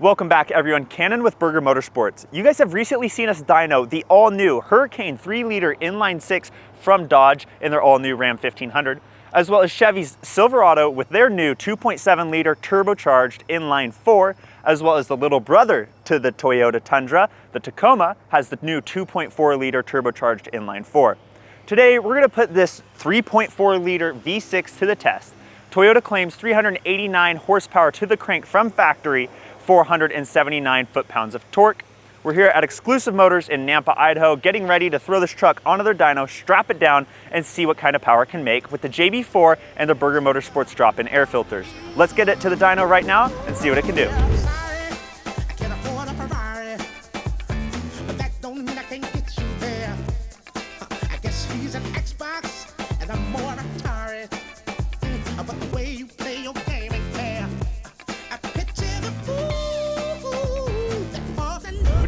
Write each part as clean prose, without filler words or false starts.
Welcome back everyone, Cannon with Burger Motorsports. You guys have recently seen us dyno the all-new Hurricane 3-liter inline 6 from Dodge in their all-new Ram 1500, as well as Chevy's Silverado with their new 2.7-liter turbocharged inline 4, as well as the little brother to the Toyota Tundra, the Tacoma, has the new 2.4-liter turbocharged inline 4. Today, we're gonna put this 3.4-liter V6 to the test. Toyota claims 389 horsepower to the crank from factory, 479 foot-pounds of torque. We're here at Exclusive Motors in Nampa, Idaho, getting ready to throw this truck onto their dyno, strap it down, and see what kind of power it can make with the JB4 and the Burger Motorsports drop-in air filters. Let's get it to the dyno right now and see what it can do.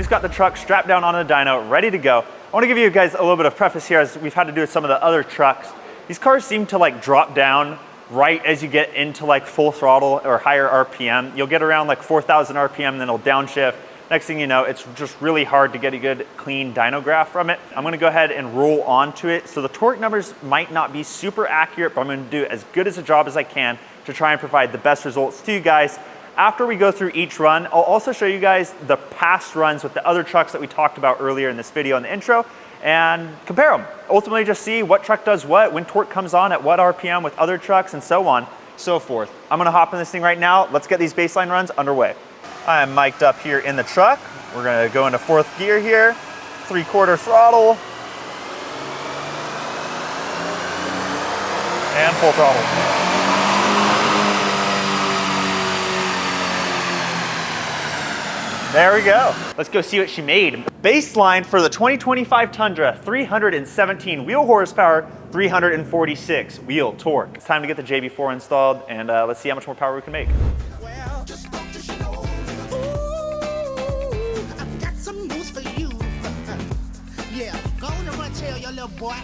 Got the truck strapped down on the dyno, ready to go. I want to give you guys a little bit of preface here, as we've had to do with some of the other trucks. These cars seem to like drop down right as you get into like full throttle or higher RPM. You'll get around like 4,000 RPM, then it'll downshift. Next thing you know, it's just really hard to get a good clean dyno graph from it. I'm gonna go ahead and roll onto it. So the torque numbers might not be super accurate, but I'm gonna do as good as a job as I can to try and provide the best results to you guys. After we go through each run, I'll also show you guys the past runs with the other trucks that we talked about earlier in this video in the intro and compare them. Ultimately just see what truck does what, when torque comes on at what RPM with other trucks, and so on, so forth. I'm gonna hop in this thing right now. Let's get these baseline runs underway. I'm mic'd up here in the truck. We're gonna go into 4th gear here, 3/4 throttle, and full throttle. There we go. Let's go see what she made. Baseline for the 2025 Tundra, 317 wheel horsepower, 346 wheel torque. It's time to get the JB4 installed, and let's see how much more power we can make. Well, just you know, ooh, I've got some news for you. Yeah, go and tell your little boy.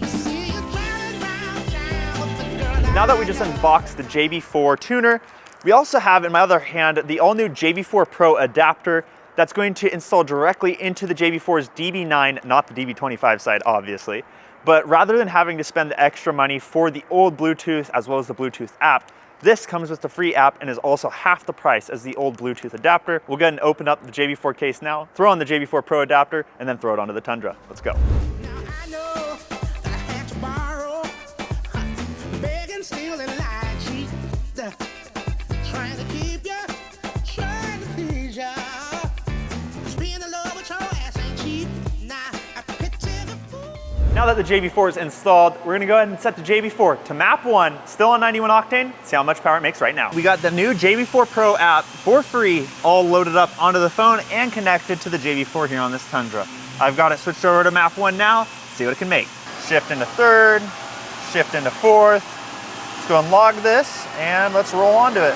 See you driving round town with the girl. Now that we just unboxed the JB4 tuner, we also have in my other hand the all-new JB4 Pro adapter that's going to install directly into the JB4's DB9, not the DB25 side obviously, but rather than having to spend the extra money for the old Bluetooth as well as the Bluetooth app, this comes with the free app and is also half the price as the old Bluetooth adapter. We'll go ahead and open up the JB4 case now, throw on the JB4 Pro adapter, and then throw it onto the Tundra. Let's go. Now I know that I had to borrow, beg and steal and lie, cheat. Trying to keep you, trying to please ya. Just being in love with your ass ain't cheap. Nah, I picture the fool. Now that the JB4 is installed, we're gonna go ahead and set the JB4 to map 1, still on 91 octane, see how much power it makes right now. We got the new JB4 Pro app for free, all loaded up onto the phone and connected to the JB4 here on this Tundra. I've got it switched over to map 1 now, see what it can make. Shift into 3rd, shift into 4th. Let's go and log this, and let's roll onto it.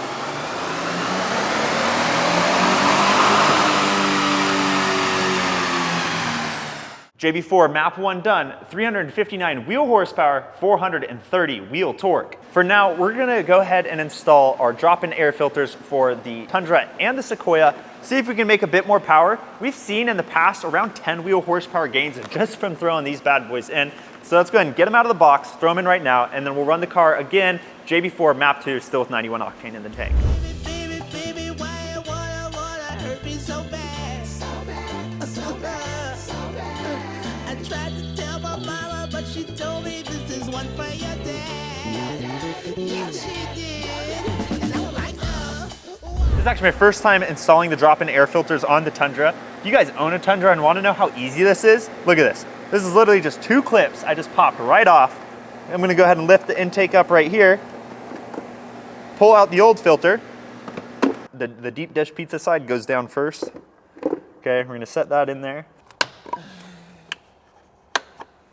JB4 map 1 done, 359 wheel horsepower, 430 wheel torque. For now, we're gonna go ahead and install our drop-in air filters for the Tundra and the Sequoia, see if we can make a bit more power. We've seen in the past around 10 wheel horsepower gains just from throwing these bad boys in. So let's go ahead and get them out of the box, throw them in right now, and then we'll run the car again. JB4 map 2 still with 91 octane in the tank. Baby, why you wanna hurt me so bad? So bad, so bad, so bad. I tried to tell my mama, but she told me this is one for your dad. Yeah, she did. And I was like, This is actually my first time installing the drop-in air filters on the Tundra. If you guys own a Tundra and want to know how easy this is, look at this. This is literally just 2 clips I just popped right off. I'm gonna go ahead and lift the intake up right here, pull out the old filter. The deep dish pizza side goes down first. Okay, we're gonna set that in there.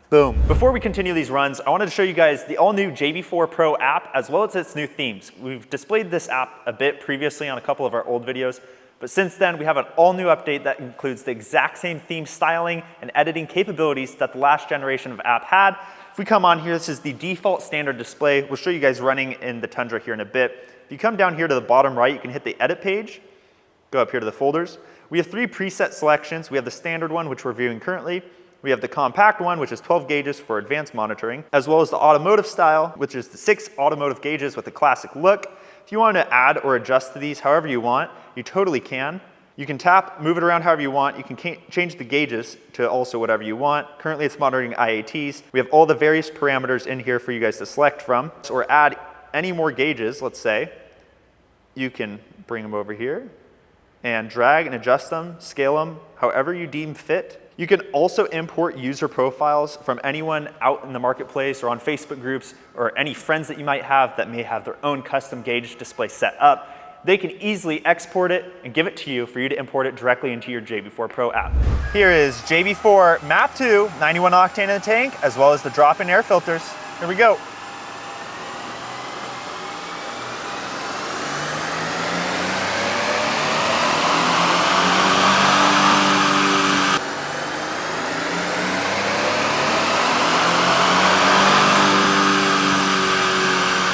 Boom. Before we continue these runs, I wanted to show you guys the all-new JB4 Pro app as well as its new themes. We've displayed this app a bit previously on a couple of our old videos, but since then we have an all-new update that includes the exact same theme styling and editing capabilities that the last generation of app had. If we come on here, this is the default standard display. We'll show you guys running in the Tundra here in a bit. If you come down here to the bottom right, you can hit the edit page. Go up here to the folders. We have 3 preset selections. We have the standard one, which we're viewing currently. We have the compact one, which is 12 gauges for advanced monitoring, as well as the automotive style, which is the 6 automotive gauges with a classic look. If you want to add or adjust to these however you want, you totally can. You can tap, move it around however you want. You can change the gauges to also whatever you want. Currently it's monitoring IATs. We have all the various parameters in here for you guys to select from. Or add any more gauges, let's say. You can bring them over here and drag and adjust them, scale them, however you deem fit. You can also import user profiles from anyone out in the marketplace or on Facebook groups or any friends that you might have that may have their own custom gauge display set up. They can easily export it and give it to you for you to import it directly into your JB4 Pro app. Here is JB4 Map 2, 91 octane in the tank, as well as the drop-in air filters. Here we go.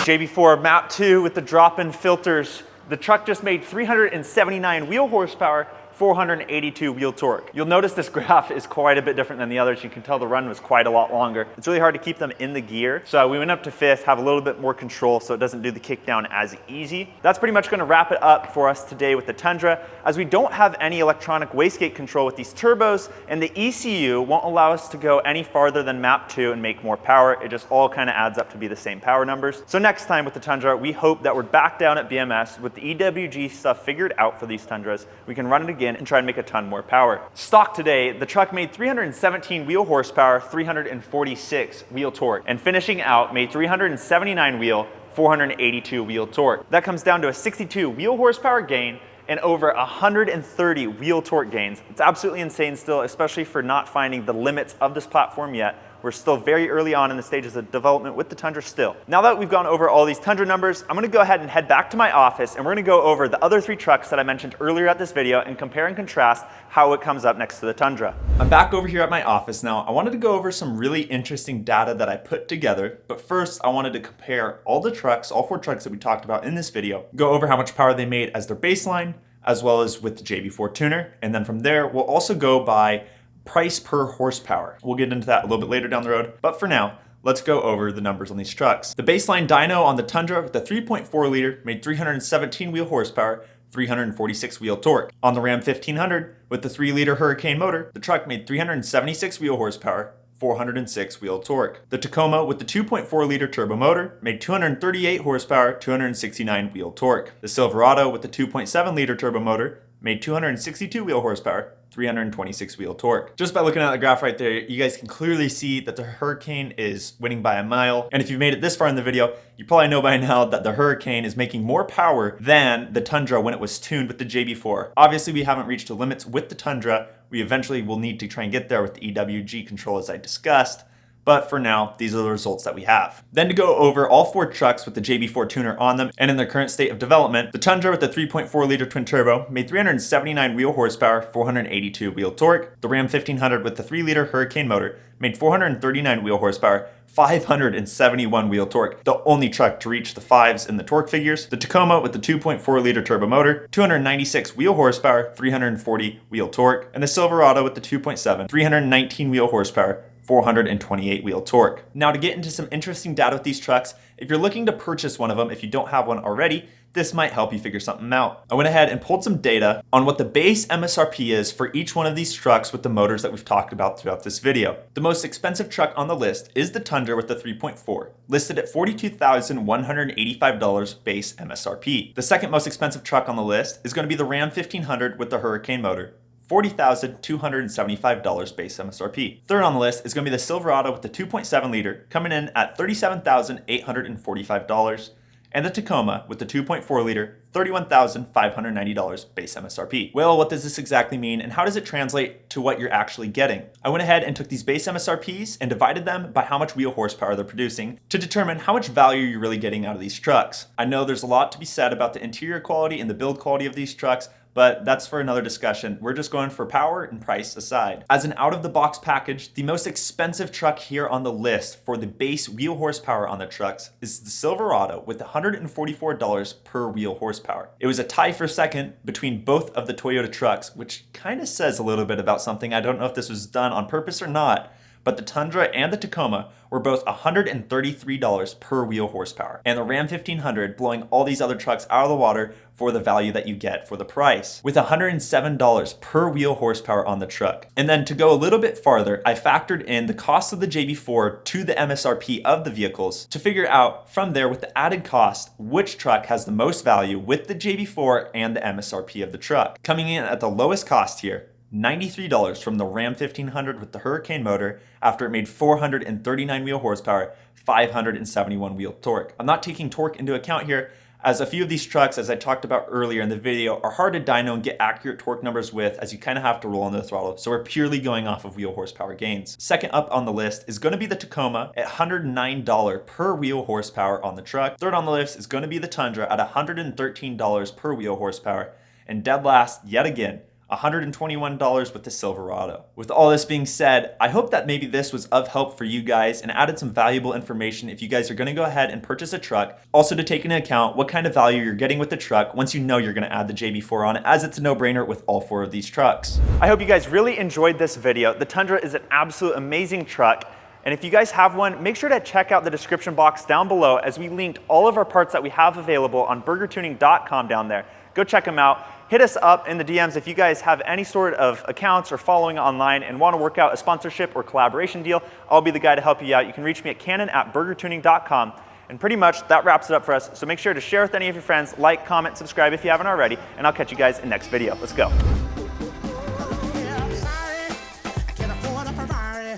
JB4 Map 2 with the drop-in filters. The truck just made 379 wheel horsepower, 482 wheel torque. You'll notice this graph is quite a bit different than the others. You can tell the run was quite a lot longer. It's really hard to keep them in the gear. So we went up to 5th, have a little bit more control so it doesn't do the kick down as easy. That's pretty much gonna wrap it up for us today with the Tundra, as we don't have any electronic wastegate control with these turbos, and the ECU won't allow us to go any farther than Map 2 and make more power. It just all kind of adds up to be the same power numbers. So next time with the Tundra, we hope that we're back down at BMS with the EWG stuff figured out for these Tundras. We can run it again and try and make a ton more power. Stock today, the truck made 317 wheel horsepower, 346 wheel torque, and finishing out made 379 wheel, 482 wheel torque. That comes down to a 62 wheel horsepower gain and over 130 wheel torque gains. It's absolutely insane still, especially for not finding the limits of this platform yet. We're still very early on in the stages of development with the Tundra still. Now that we've gone over all these Tundra numbers, I'm gonna go ahead and head back to my office and we're gonna go over the other 3 trucks that I mentioned earlier at this video and compare and contrast how it comes up next to the Tundra. I'm back over here at my office now. I wanted to go over some really interesting data that I put together, but first I wanted to compare all the trucks, all 4 trucks that we talked about in this video, go over how much power they made as their baseline, as well as with the JB4 tuner, and then from there we'll also go by price per horsepower. We'll get into that a little bit later down the road, but for now, let's go over the numbers on these trucks. The baseline dyno on the Tundra with the 3.4 liter made 317 wheel horsepower, 346 wheel torque. On the Ram 1500 with the 3 liter Hurricane motor, the truck made 376 wheel horsepower, 406 wheel torque. The Tacoma with the 2.4 liter turbo motor made 238 horsepower, 269 wheel torque. The Silverado with the 2.7 liter turbo motor made 262 wheel horsepower, 326 wheel torque. Just by looking at the graph right there, you guys can clearly see that the Hurricane is winning by a mile. And if you've made it this far in the video, you probably know by now that the Hurricane is making more power than the Tundra when it was tuned with the JB4. Obviously, we haven't reached the limits with the Tundra. We eventually will need to try and get there with the EWG control as I discussed. But for now, these are the results that we have. Then to go over all 4 trucks with the JB4 tuner on them and in their current state of development, the Tundra with the 3.4 liter twin turbo made 379 wheel horsepower, 482 wheel torque. The Ram 1500 with the 3 liter Hurricane motor made 439 wheel horsepower, 571 wheel torque, the only truck to reach the 5s in the torque figures. The Tacoma with the 2.4 liter turbo motor, 296 wheel horsepower, 340 wheel torque. And the Silverado with the 2.7, 319 wheel horsepower, 428 wheel torque. Now to get into some interesting data with these trucks, if you're looking to purchase one of them, if you don't have one already, this might help you figure something out. I went ahead and pulled some data on what the base MSRP is for each one of these trucks with the motors that we've talked about throughout this video. The most expensive truck on the list is the Tundra with the 3.4, listed at $42,185 base MSRP. The second most expensive truck on the list is going to be the Ram 1500 with the Hurricane motor, $40,275 base MSRP. Third on the list is going to be the Silverado with the 2.7 liter, coming in at $37,845. And the Tacoma with the 2.4 liter, $31,590 base MSRP. Well, what does this exactly mean and how does it translate to what you're actually getting? I went ahead and took these base MSRPs and divided them by how much wheel horsepower they're producing to determine how much value you're really getting out of these trucks. I know there's a lot to be said about the interior quality and the build quality of these trucks, but that's for another discussion. We're just going for power and price aside. As an out-of-the-box package, the most expensive truck here on the list for the base wheel horsepower on the trucks is the Silverado with $144 per wheel horsepower. It was a tie for second between both of the Toyota trucks, which kind of says a little bit about something. I don't know if this was done on purpose or not, but the Tundra and the Tacoma were both $133 per wheel horsepower, and the Ram 1500 blowing all these other trucks out of the water for the value that you get for the price, with $107 per wheel horsepower on the truck. And then to go a little bit farther, I factored in the cost of the JB4 to the MSRP of the vehicles to figure out from there, with the added cost, which truck has the most value with the JB4 and the MSRP of the truck. Coming in at the lowest cost here, $93 from the Ram 1500 with the Hurricane motor after it made 439 wheel horsepower, 571 wheel torque. I'm not taking torque into account here, as a few of these trucks, as I talked about earlier in the video, are hard to dyno and get accurate torque numbers with, as you kind of have to roll into the throttle, so we're purely going off of wheel horsepower gains. Second up on the list is going to be the Tacoma at $109 per wheel horsepower on the truck. Third on the list is going to be the Tundra at $113 per wheel horsepower. And dead last, yet again, $121 with the Silverado. With all this being said, I hope that maybe this was of help for you guys and added some valuable information if you guys are going to go ahead and purchase a truck. Also to take into account what kind of value you're getting with the truck once you know you're going to add the JB4 on it, as it's a no-brainer with all 4 of these trucks. I hope you guys really enjoyed this video. The Tundra is an absolute amazing truck. And if you guys have one, make sure to check out the description box down below, as we linked all of our parts that we have available on burgertuning.com down there. Go check them out. Hit us up in the DMs if you guys have any sort of accounts or following online and want to work out a sponsorship or collaboration deal. I'll be the guy to help you out. You can reach me at cannon@burgertuning.com. And pretty much that wraps it up for us. So make sure to share with any of your friends, like, comment, subscribe if you haven't already, and I'll catch you guys in the next video. Let's go. Yeah, I'm sorry, I can't afford a Ferrari,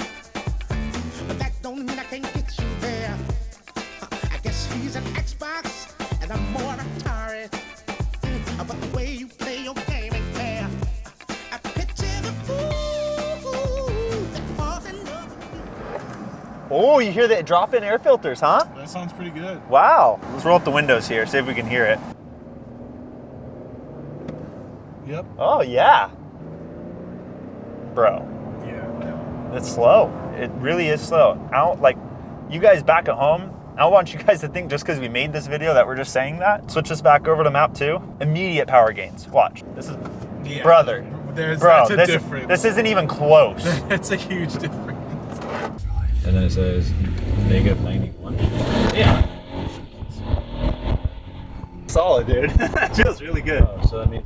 but that don't mean I can't get you there. I guess he's an Xbox and I'm more Atari. But the way you play your game ain't fair. I picture the fool that falls in love. Oh, you hear the drop-in air filters, huh? That sounds pretty good. Wow. Let's roll up the windows here, see if we can hear it. Yep. Oh, yeah. Bro, Yeah. it's slow. It really is slow. You guys back at home, I don't want you guys to think just because we made this video that we're just saying that. Switch this back over to map 2. Immediate power gains. Watch. This is, Yeah. brother. That's a difference. This isn't even close. That's a huge difference. And then it says negative 91. Yeah. Solid, dude. Feels really good. So that means